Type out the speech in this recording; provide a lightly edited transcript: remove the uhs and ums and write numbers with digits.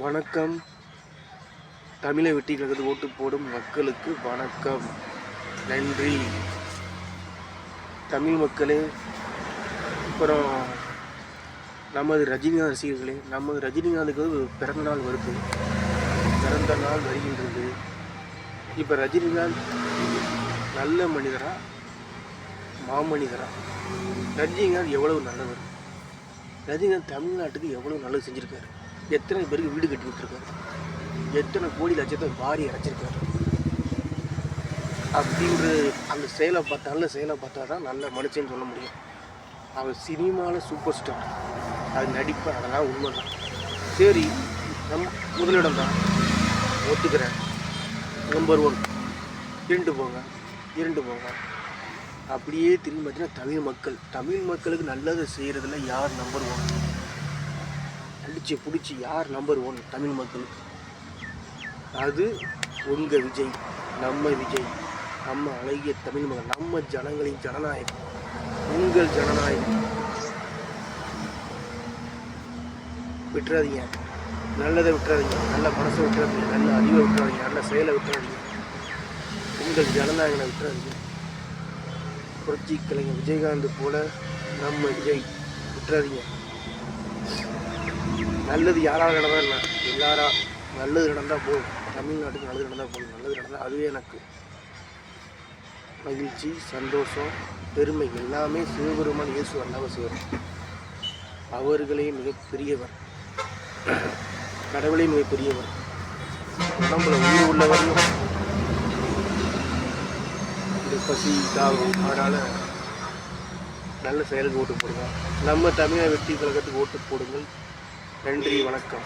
வணக்கம். தமிழை வெற்றி கழகத்துக்கு ஓட்டு போடும் மக்களுக்கு வணக்கம், நன்றி. தமிழ் மக்களே, அப்புறம் நமது ரஜினிகாந்த் ரசிகர்களே, நமது ரஜினிகாந்துக்கு பிறந்த நாள் வருது, பிறந்த நாள் வருகின்றது. இப்போ ரஜினிகாந்த் நல்ல மனிதரா மாமனிதரா? ரஜினிகாந்த் எவ்வளவு நல்லவர்? ரஜினிகாந்த் தமிழ்நாட்டுக்கு எவ்வளவு நல்லது செஞ்சுருக்காரு? எத்தனை பேருக்கு வீடு கட்டி விட்டுருக்காரு? எத்தனை கோடி லட்சத்தை வாரி அரைச்சிருக்காரு? அப்படின்ற அந்த செயலை பார்த்தா, நல்ல செயலை பார்த்தா தான் நல்ல மனுஷன்னு சொல்ல முடியும். அவர் சினிமாவில் சூப்பர் ஸ்டார், அது நடிப்பு, அதெல்லாம் உண்மை தான். சரி, முதலிடம் தான் ஒத்துக்கிறேன். நம்பர் 1 இரண்டு போங்க. அப்படியே திரும்பி பார்த்தீங்கன்னா தமிழ் மக்களுக்கு நல்லதை செய்கிறதுல யார் நம்பர் 1? அடிச்சு பிடிச்சி யார் நம்பர் 1 தமிழ் மக்களுக்கு? அது உங்கள் விஜய், நம்ம விஜய், நம்ம அழகிய தமிழ் மகன், நம்ம ஜனங்களின் ஜனநாயகம், உங்கள் ஜனநாயகம். விட்டுறாதீங்க, நல்லதை விட்டுறாதீங்க, நல்ல மனசை விட்டுறாதீங்க, நல்ல அறிவை விட்டுறாதீங்க, நல்ல செயலை விட்டுறாதீங்க, உங்கள் ஜனநாயகனை விட்டுறாதீங்க. புரட்சி கலைஞர் விஜயகாந்த் போல நம்ம விஜய் விட்டுறாதீங்க. நல்லது யாராவது நடந்தால் என்ன, எல்லாரா நல்லது நடந்தால் போதும், தமிழ்நாட்டுக்கு நல்லது நடந்தால் போதும். நல்லது நடந்தால் அதுவே எனக்கு மகிழ்ச்சி, சந்தோஷம், பெருமை. எல்லாமே சிவபெருமான் இயேசு அல்லாமல் செய்வார். அவர்களே மிகப்பெரியவர், கடவுளே மிகப்பெரியவர். உடம்புல உயிர் உள்ளவரையும் இந்த பசி தாகும். அதனால் நல்ல செயலுக்கு ஓட்டு போடுங்க. நம்ம தமிழக வெற்றி கழகத்துக்கு ஓட்டு போடுங்கள். நன்றி, வணக்கம்.